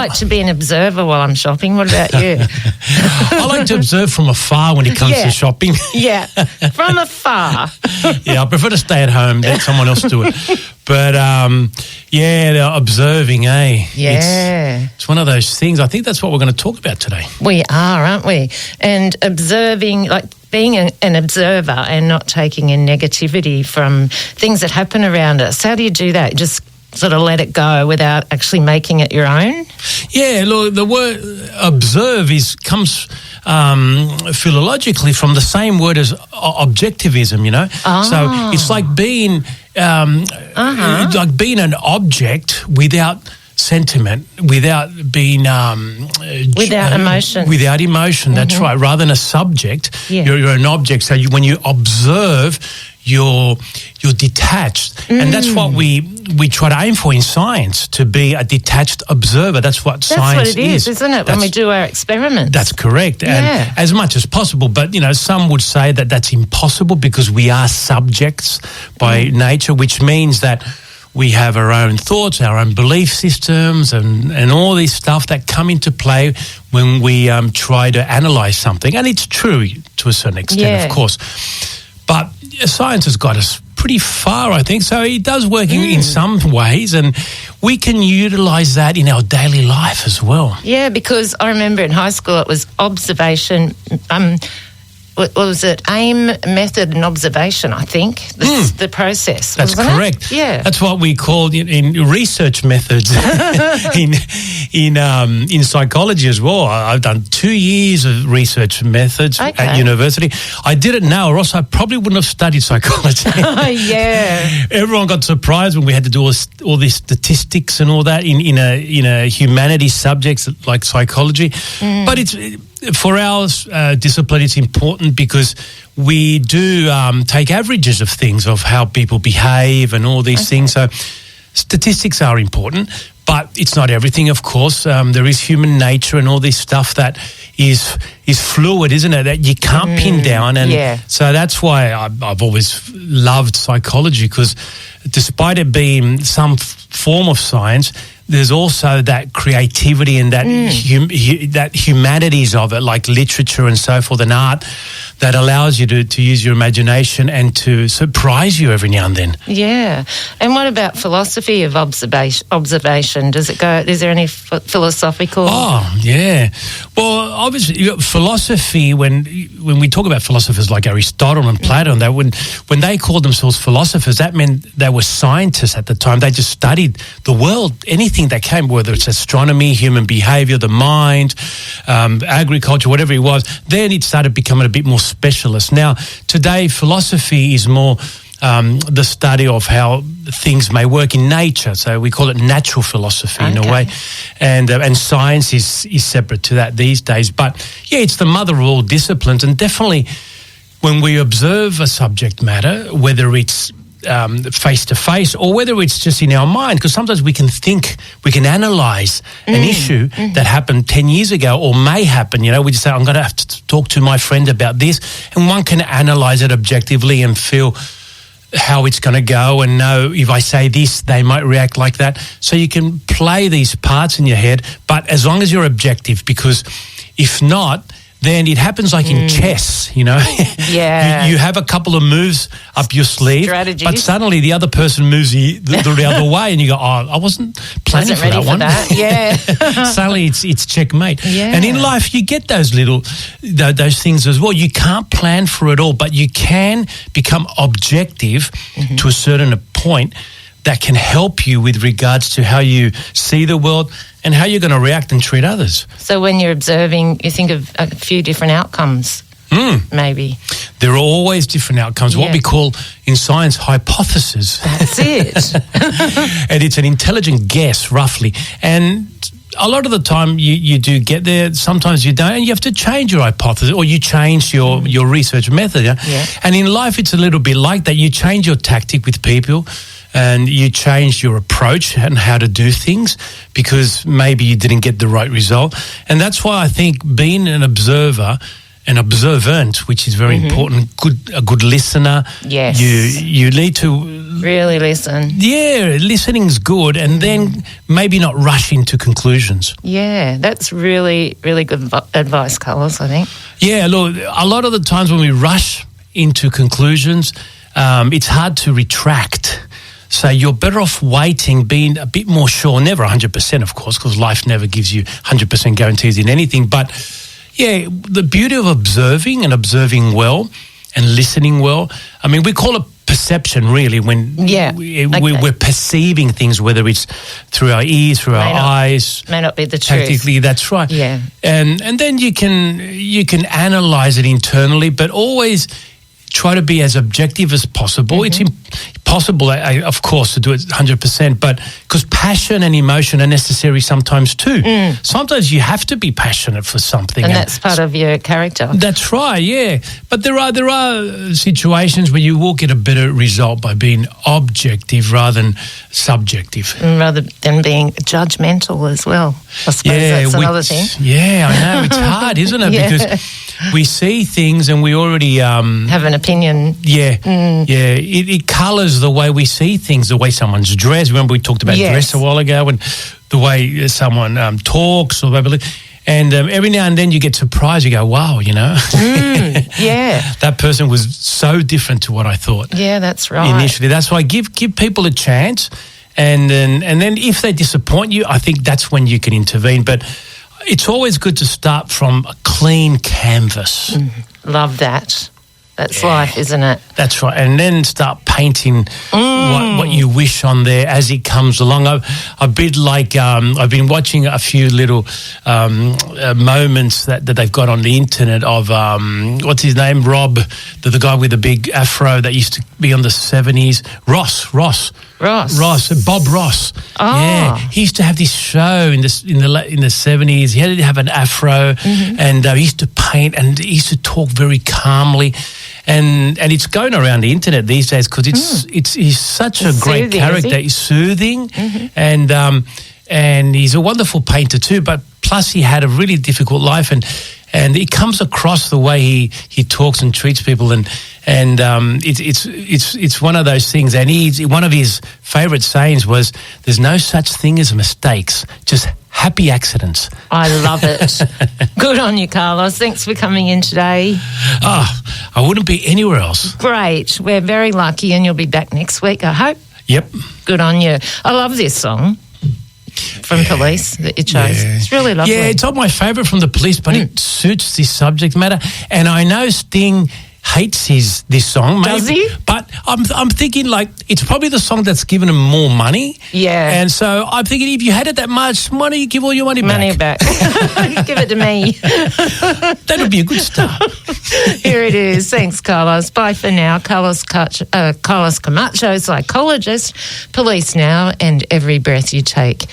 like to be an observer while I'm shopping. What about you? I like to observe from afar when it comes to shopping. Yeah, from afar. Yeah, I prefer to stay at home, let someone else do it. But, observing, eh? Yeah. It's one of those things. I think that's what we're going to talk about today. We are, aren't we? And observing, like being an observer and not taking in negativity from things that happen around us. How do you do that? Just sort of let it go without actually making it your own? Yeah, look, the word observe comes philologically from the same word as objectivism, you know. So it's like being being an object without sentiment, without being without emotion. Without emotion, that's right. Rather than a subject, you're an object. So when you observe, you're detached, and that's what we try to aim for in science, to be a detached observer. That's what science is. That's what it is, isn't it, when we do our experiments? That's correct, and as much as possible. But, you know, some would say that that's impossible because we are subjects by nature, which means that we have our own thoughts, our own belief systems, and all this stuff that come into play when we try to analyse something. And it's true to a certain extent, of course. But science has got us pretty far, I think. So it does work in some ways, and we can utilise that in our daily life as well. Yeah, because I remember in high school it was observation. What was it? Aim, method, and observation, I think. That's the process. That's correct. Yeah. That's what we call in research methods in psychology as well. I've done 2 years of research methods at university. I did it now, or else I probably wouldn't have studied psychology. Everyone got surprised when we had to do all these statistics and all that in a humanities subjects like psychology. But it's for our discipline, it's important because we do take averages of things, of how people behave and all these things. So statistics are important, but it's not everything, of course. There is human nature and all this stuff that is fluid, isn't it, that you can't pin down. And so that's why I've always loved psychology, because despite it being some form of science, there's also that creativity and that that humanities of it, like literature and so forth, and art, that allows you to use your imagination and to surprise you every now and then. Yeah. And what about philosophy of observation? Does it go? Is there any philosophical? Oh, yeah. Well, obviously, philosophy. When we talk about philosophers like Aristotle and Plato, and when they called themselves philosophers, that meant they were scientists at the time. They just studied the world, anything that came, whether it's astronomy, human behaviour, the mind, agriculture, whatever it was. Then it started becoming a bit more specialist. Now, today, philosophy is more the study of how things may work in nature. So we call it natural philosophy in a way. And science is separate to that these days. But, yeah, it's the mother of all disciplines. And definitely when we observe a subject matter, whether it's face-to-face or whether it's just in our mind, because sometimes we can analyse an issue that happened 10 years ago or may happen. You know, we just say, I'm going to have to talk to my friend about this, and one can analyse it objectively and feel how it's going to go and know if I say this, they might react like that. So you can play these parts in your head, but as long as you're objective, because if not, then it happens like in chess, you know. Yeah. You have a couple of moves up your sleeve, strategies, but suddenly the other person moves the other way, and you go, oh, I wasn't planning for that one. Yeah. Suddenly it's checkmate. Yeah. And in life, you get those those things as well. You can't plan for it all, but you can become objective to a certain point that can help you with regards to how you see the world and how you're going to react and treat others. So when you're observing, you think of a few different outcomes, maybe. There are always different outcomes, what we call in science hypothesis. That's it. And it's an intelligent guess, roughly. And a lot of the time you do get there, sometimes you don't, and you have to change your hypothesis or you change your research method. Yeah? And in life it's a little bit like that. You change your tactic with people and you change your approach and how to do things because maybe you didn't get the right result. And that's why I think being an observer and observant, which is very important. A good listener. Yes. You need to really listen. Yeah, listening's good, and then maybe not rush into conclusions. Yeah, that's really, really good advice, Carlos, I think. Yeah, look, a lot of the times when we rush into conclusions, it's hard to retract. So you're better off waiting, being a bit more sure, never 100%, of course, because life never gives you 100% guarantees in anything. But, yeah, the beauty of observing and observing well and listening well, I mean, we call it perception, really, when we're perceiving things, whether it's through our ears, through our eyes. May not be the truth. Tactically, that's right. Yeah. And then you can analyse it internally, but always try to be as objective as possible. It's impossible, of course, to do it 100%, but because passion and emotion are necessary sometimes too. Sometimes you have to be passionate for something. And that's part of your character. That's right, yeah. But there are situations where you will get a better result by being objective rather than subjective. Rather than being judgmental as well. I suppose that's another thing. Yeah, I know. It's hard, isn't it? Because we see things and we already have an opinion. Yeah, it colours the way we see things, the way someone's dressed. Remember we talked about dress a while ago, and the way someone talks, or and every now and then you get surprised. You go, "Wow," that person was so different to what I thought. Yeah, that's right. Initially, that's why give people a chance, and then if they disappoint you, I think that's when you can intervene. But it's always good to start from a clean canvas. Love that. That's life, isn't it? That's right. And then start painting what you wish on there as it comes along. I've been watching a few little moments that they've got on the internet of, what's his name? Rob, the guy with the big afro that used to be on the 70s. Bob Ross. Oh. Yeah, he used to have this show in the 70s. He had to have an afro, and he used to paint, and he used to talk very calmly, and it's going around the internet these days because he's such a great character. He's soothing, and he's a wonderful painter too. But plus, he had a really difficult life, and it comes across the way he talks and treats people, and it's one of those things. And one of his favourite sayings was, "There's no such thing as mistakes, just happy accidents." I love it. Good on you, Carlos. Thanks for coming in today. I wouldn't be anywhere else. Great. We're very lucky, and you'll be back next week, I hope. Yep. Good on you. I love this song from Police that you chose. Yeah. It's really lovely. Yeah, it's not my favourite from the Police, but it suits this subject matter. And I know Sting hates this song. Maybe, does he? But I'm thinking, like, it's probably the song that's given him more money. Yeah. And so I'm thinking, if you had it that much, why don't you give all your money back? Money back. Give it to me. That would be a good start. Here it is. Thanks, Carlos. Bye for now. Carlos Camacho, psychologist, Police Now, and Every Breath You Take.